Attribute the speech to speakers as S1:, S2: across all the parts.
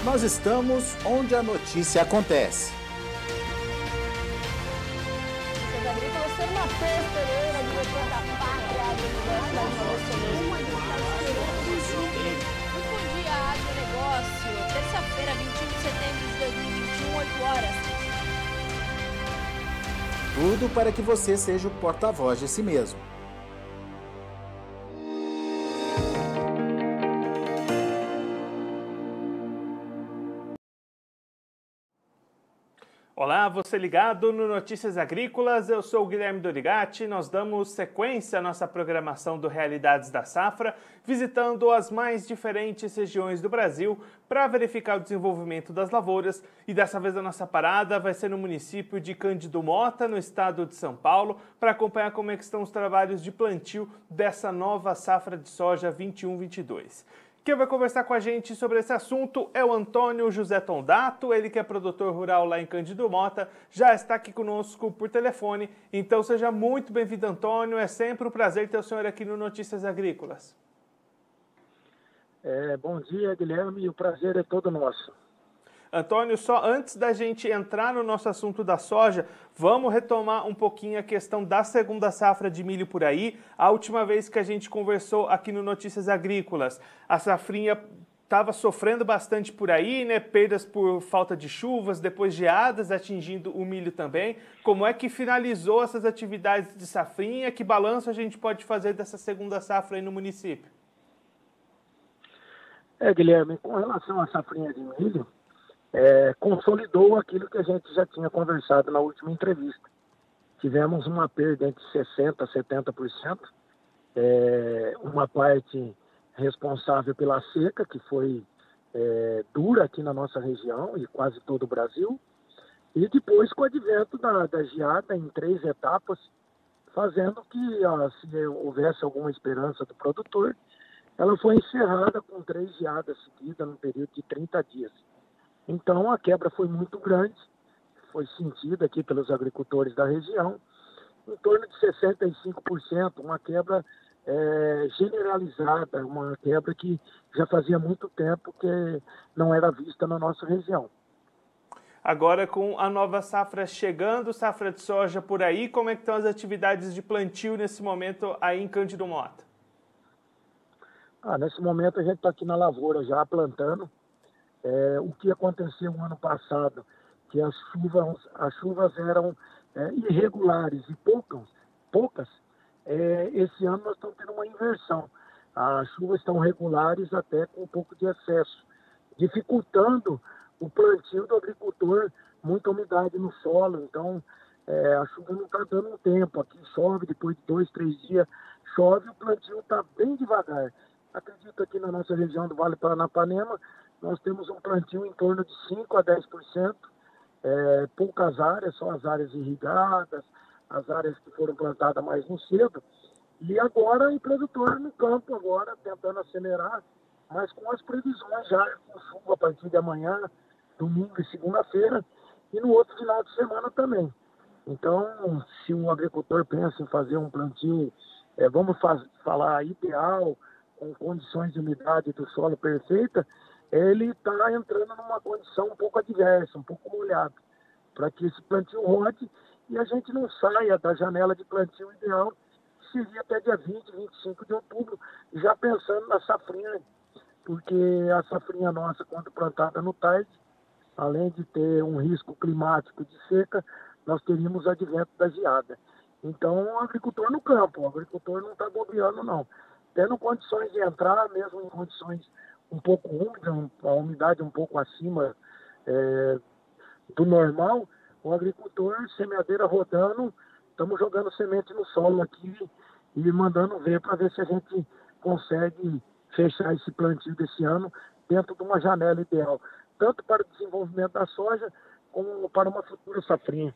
S1: Nós estamos onde a notícia acontece.
S2: Notícias Agrícolas, ser Matheus Pereira, diretor da Pátria Muito bom dia, agronegócio. Terça-feira, 21 de setembro de 2021, 8 horas.
S1: Tudo para que você seja o porta-voz de si mesmo.
S3: Olá, você ligado no Notícias Agrícolas, eu sou o Guilherme Dorigatti. Nós damos sequência à nossa programação do Realidades da Safra, visitando as mais diferentes regiões do Brasil para verificar o desenvolvimento das lavouras. E dessa vez a nossa parada vai ser no município de Cândido Mota, no estado de São Paulo, para acompanhar como é que estão os trabalhos de plantio dessa nova safra de soja 21-22. Quem vai conversar com a gente sobre esse assunto é o Antônio José Tondato, ele que é produtor rural lá em Cândido Mota, já está aqui conosco por telefone. Então seja muito bem-vindo, Antônio, é sempre um prazer ter o senhor aqui no Notícias Agrícolas.
S4: Bom dia, Guilherme, o prazer é todo nosso.
S3: Antônio, só antes da gente entrar no nosso assunto da soja, vamos retomar um pouquinho a questão da segunda safra de milho por aí. A última vez que a gente conversou aqui no Notícias Agrícolas, a safrinha estava sofrendo bastante por aí, né? Perdas por falta de chuvas, depois geadas atingindo o milho também. Como é que finalizou essas atividades de safrinha? Que balanço a gente pode fazer dessa segunda safra aí no município?
S4: Guilherme, com relação à safrinha de milho, consolidou aquilo que a gente já tinha conversado na última entrevista. Tivemos uma perda entre 60% a 70%, uma parte responsável pela seca, que foi dura aqui na nossa região e quase todo o Brasil, e depois com o advento da geada em 3 etapas, fazendo que, se houvesse alguma esperança do produtor, ela foi encerrada com 3 geadas seguidas num período de 30 dias. Então, a quebra foi muito grande, foi sentida aqui pelos agricultores da região, em torno de 65%, uma quebra generalizada, uma quebra que já fazia muito tempo que não era vista na nossa região.
S3: Agora, com a nova safra chegando, safra de soja por aí, como é que estão as atividades de plantio nesse momento aí em Cândido Mota?
S4: Nesse momento a gente está aqui na lavoura já plantando. O que aconteceu no ano passado, que as chuvas eram irregulares e poucas, esse ano nós estamos tendo uma inversão. As chuvas estão regulares até com um pouco de excesso, dificultando o plantio do agricultor, muita umidade no solo, então a chuva não está dando um tempo. Aqui chove, depois de 2, 3 dias chove, o plantio está bem devagar. Acredito que aqui na nossa região do Vale Paranapanema, nós temos um plantio em torno de 5% a 10%, poucas áreas, só as áreas irrigadas, as áreas que foram plantadas mais no cedo. E agora o produtor no campo, agora tentando acelerar, mas com as previsões já com chuva a partir de amanhã, domingo e segunda-feira, e no outro final de semana também. Então, se o agricultor pensa em fazer um plantio, falar ideal, com condições de umidade do solo perfeita, ele está entrando numa condição um pouco adversa, um pouco molhado, para que esse plantio rode e a gente não saia da janela de plantio ideal, que seria até dia 20, 25 de outubro, já pensando na safrinha, porque a safrinha nossa, quando plantada no tarde, além de ter um risco climático de seca, nós teríamos o advento da geada. Então, o agricultor no campo, o agricultor não está bobeando, não. Tendo condições de entrar, mesmo em condições um pouco úmidas, a umidade um pouco acima do normal, o agricultor, semeadeira rodando, estamos jogando semente no solo aqui e mandando ver para ver se a gente consegue fechar esse plantio desse ano dentro de uma janela ideal, tanto para o desenvolvimento da soja como para uma futura safrinha.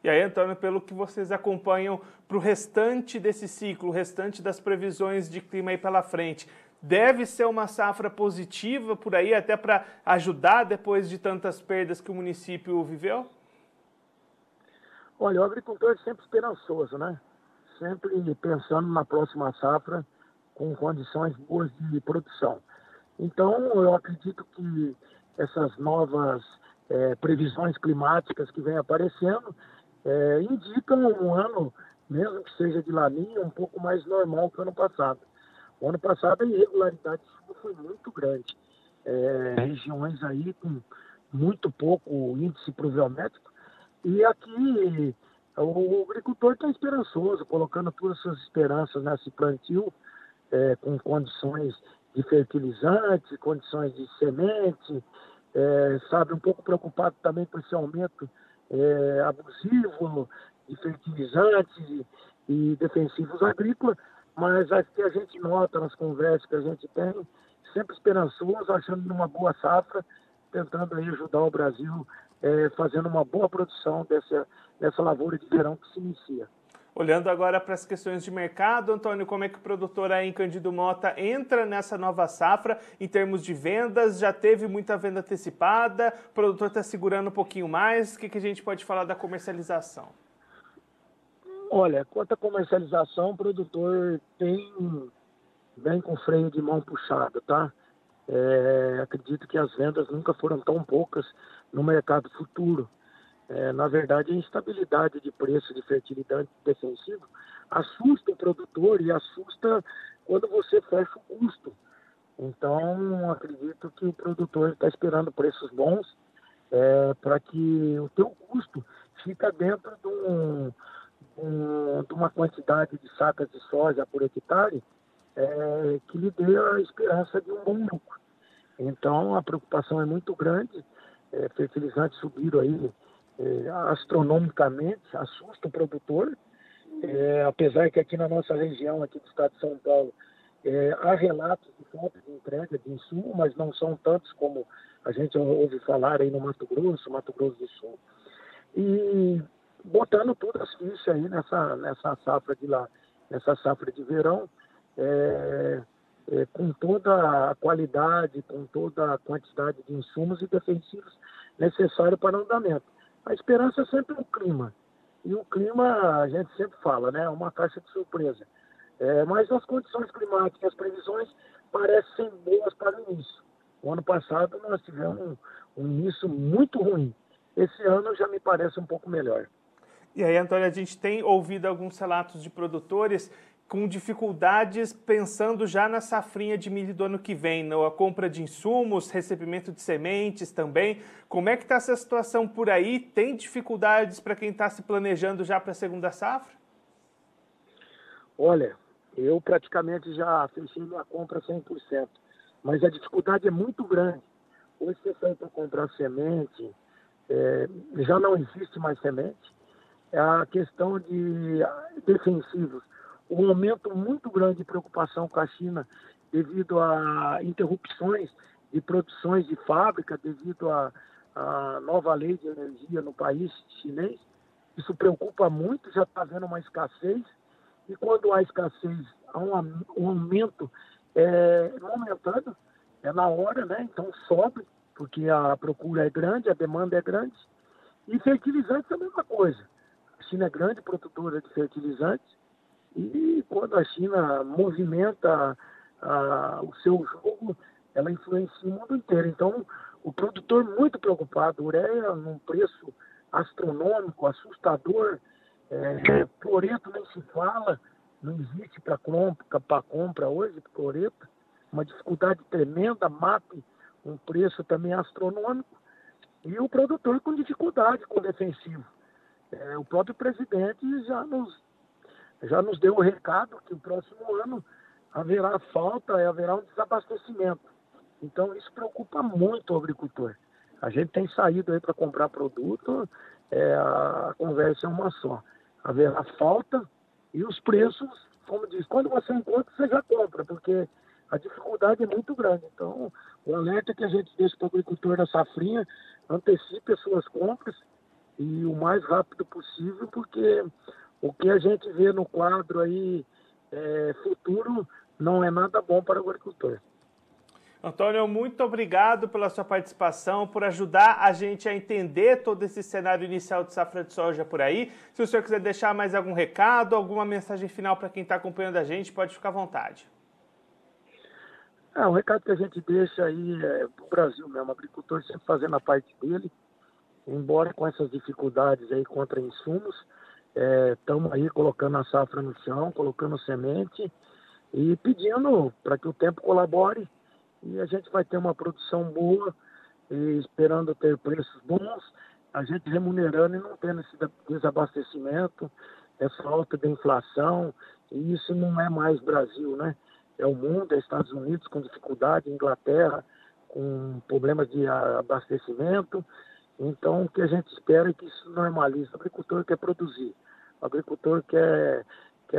S3: E aí, Antônio, pelo que vocês acompanham para o restante desse ciclo, o restante das previsões de clima aí pela frente, deve ser uma safra positiva por aí, até para ajudar depois de tantas perdas que o município viveu?
S4: Olha, o agricultor é sempre esperançoso, né? Sempre pensando na próxima safra com condições boas de produção. Então, eu acredito que essas novas previsões climáticas que vêm aparecendo indicam um ano, mesmo que seja de laninha, um pouco mais normal que o ano passado. O ano passado a irregularidade de chuva foi muito grande. Regiões aí com muito pouco índice pluviométrico. E aqui o agricultor está esperançoso, colocando todas as suas esperanças nesse plantio, com condições de fertilizante, condições de semente, sabe, um pouco preocupado também com esse aumento abusivo de fertilizantes e defensivos agrícolas, mas acho que a gente nota nas conversas que a gente tem, sempre esperançoso, achando uma boa safra, tentando aí ajudar o Brasil, fazendo uma boa produção dessa lavoura de verão que se inicia.
S3: Olhando agora para as questões de mercado, Antônio, como é que o produtor aí em Cândido Mota entra nessa nova safra em termos de vendas? Já teve muita venda antecipada? O produtor está segurando um pouquinho mais? O que a gente pode falar da comercialização?
S4: Olha, quanto à comercialização, o produtor vem com freio de mão puxado, tá? Acredito que as vendas nunca foram tão poucas no mercado futuro. Na verdade, a instabilidade de preço de fertilizante defensivo assusta o produtor e assusta quando você fecha o custo. Então, acredito que o produtor está esperando preços bons para que o teu custo fica dentro de uma quantidade de sacas de soja por hectare que lhe dê a esperança de um bom lucro. Então, a preocupação é muito grande. Fertilizantes subiram aí astronomicamente, assusta o produtor, apesar que aqui na nossa região, aqui do estado de São Paulo, há relatos de falta de entrega de insumo, mas não são tantos como a gente ouve falar aí no Mato Grosso do Sul, e botando todas as fichas aí nessa safra de lá, nessa safra de verão, com toda a qualidade, com toda a quantidade de insumos e defensivos necessários para o andamento. A esperança é sempre o clima. E o clima, a gente sempre fala, né? É uma caixa de surpresa. Mas as condições climáticas, as previsões parecem boas para o início. O ano passado nós tivemos um início muito ruim. Esse ano já me parece um pouco melhor.
S3: E aí, Antônio, a gente tem ouvido alguns relatos de produtores com dificuldades pensando já na safrinha de milho do ano que vem, na compra de insumos, recebimento de sementes também. Como é que está essa situação por aí? Tem dificuldades para quem está se planejando já para a segunda safra?
S4: Olha, eu praticamente já fechei minha compra 100%, mas a dificuldade é muito grande. Hoje você sai para comprar semente, já não existe mais semente. A questão de defensivos, um aumento muito grande de preocupação com a China devido a interrupções de produções de fábrica, devido à nova lei de energia no país chinês. Isso preocupa muito, já está havendo uma escassez, e quando há escassez, há um aumento momentâneo, na hora, né? Então sobe, porque a procura é grande, a demanda é grande. E fertilizantes é a mesma coisa. A China é grande produtora de fertilizantes, e quando a China movimenta o seu jogo, ela influencia o mundo inteiro. Então, o produtor muito preocupado, ureia num preço astronômico, assustador, cloreto nem se fala, não existe para compra hoje, cloreto, uma dificuldade tremenda, MAP, um preço também astronômico, e o produtor com dificuldade com o defensivo. O próprio presidente já nos deu o recado que o próximo ano haverá falta, haverá um desabastecimento. Então, isso preocupa muito o agricultor. A gente tem saído aí para comprar produto, a conversa é uma só. Haverá falta e os preços, como diz, quando você encontra, você já compra, porque a dificuldade é muito grande. Então, o alerta que a gente deixa para o agricultor da safrinha, antecipe as suas compras e o mais rápido possível, porque o que a gente vê no quadro aí futuro não é nada bom para o agricultor.
S3: Antônio, muito obrigado pela sua participação, por ajudar a gente a entender todo esse cenário inicial de safra de soja por aí. Se o senhor quiser deixar mais algum recado, alguma mensagem final para quem está acompanhando a gente, pode ficar à vontade.
S4: O recado que a gente deixa aí é para o Brasil mesmo, o agricultor sempre fazendo a parte dele, embora com essas dificuldades aí contra insumos, estamos aí colocando a safra no chão, colocando semente e pedindo para que o tempo colabore e a gente vai ter uma produção boa e esperando ter preços bons, a gente remunerando e não tendo esse desabastecimento, essa alta da inflação, e isso não é mais Brasil, né? É o mundo, é Estados Unidos com dificuldade, Inglaterra com problemas de abastecimento. Então, o que a gente espera é que isso normalize. O agricultor quer produzir, o agricultor quer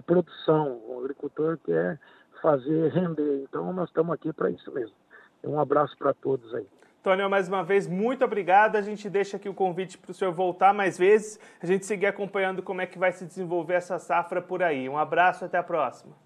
S4: produção, o agricultor quer fazer render. Então, nós estamos aqui para isso mesmo. Um abraço para todos aí.
S3: Antônio, mais uma vez, muito obrigado. A gente deixa aqui o convite para o senhor voltar mais vezes, a gente seguir acompanhando como é que vai se desenvolver essa safra por aí. Um abraço, até a próxima.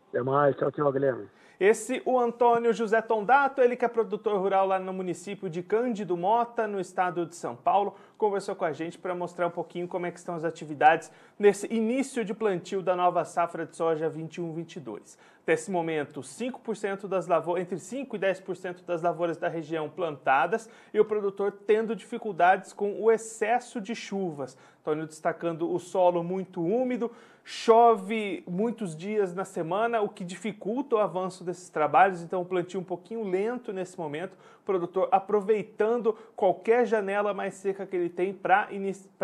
S4: Até mais, tchau, Guilherme.
S3: Esse, o Antônio José Tondato, ele que é produtor rural lá no município de Cândido Mota, no estado de São Paulo, conversou com a gente para mostrar um pouquinho como é que estão as atividades nesse início de plantio da nova safra de soja 21-22. Até esse momento, 5% das lavouras, entre 5% e 10% das lavouras da região plantadas e o produtor tendo dificuldades com o excesso de chuvas. Antônio destacando o solo muito úmido, chove muitos dias na semana, o que dificulta o avanço desses trabalhos, então o plantio um pouquinho lento nesse momento, o produtor aproveitando qualquer janela mais seca que ele tem para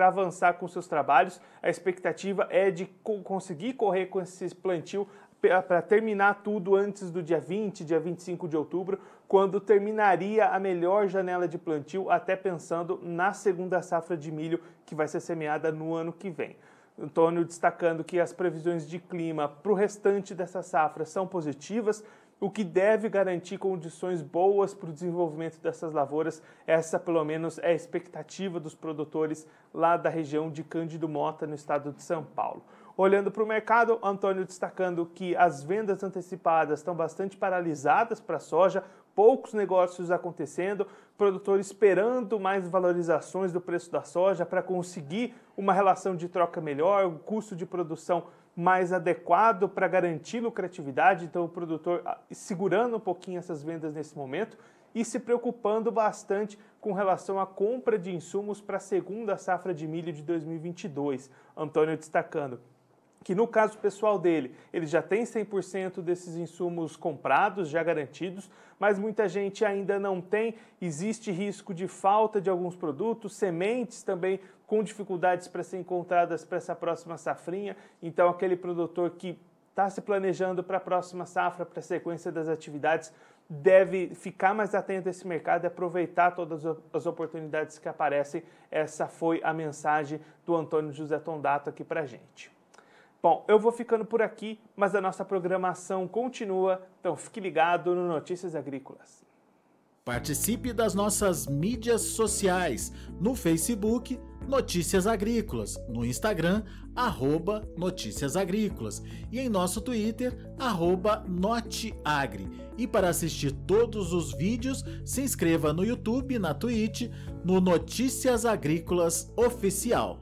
S3: avançar com seus trabalhos. A expectativa é de conseguir correr com esse plantio para terminar tudo antes do dia 20, dia 25 de outubro, quando terminaria a melhor janela de plantio, até pensando na segunda safra de milho que vai ser semeada no ano que vem. Antônio destacando que as previsões de clima para o restante dessa safra são positivas, o que deve garantir condições boas para o desenvolvimento dessas lavouras. Essa, pelo menos, é a expectativa dos produtores lá da região de Cândido Mota, no estado de São Paulo. Olhando para o mercado, Antônio destacando que as vendas antecipadas estão bastante paralisadas para a soja, poucos negócios acontecendo, produtor esperando mais valorizações do preço da soja para conseguir uma relação de troca melhor, um custo de produção mais adequado para garantir lucratividade, então o produtor segurando um pouquinho essas vendas nesse momento e se preocupando bastante com relação à compra de insumos para a segunda safra de milho de 2022. Antônio destacando que no caso pessoal dele, ele já tem 100% desses insumos comprados, já garantidos, mas muita gente ainda não tem, existe risco de falta de alguns produtos, sementes também com dificuldades para ser encontradas para essa próxima safrinha, então aquele produtor que está se planejando para a próxima safra, para a sequência das atividades, deve ficar mais atento a esse mercado e aproveitar todas as oportunidades que aparecem. Essa foi a mensagem do Antônio José Tondato aqui para a gente. Bom, eu vou ficando por aqui, mas a nossa programação continua, então fique ligado no Notícias Agrícolas.
S1: Participe das nossas mídias sociais, no Facebook, Notícias Agrícolas, no Instagram, @Notícias Agrícolas e em nosso Twitter, @Noteagri. E para assistir todos os vídeos, se inscreva no YouTube, na Twitch, no Notícias Agrícolas Oficial.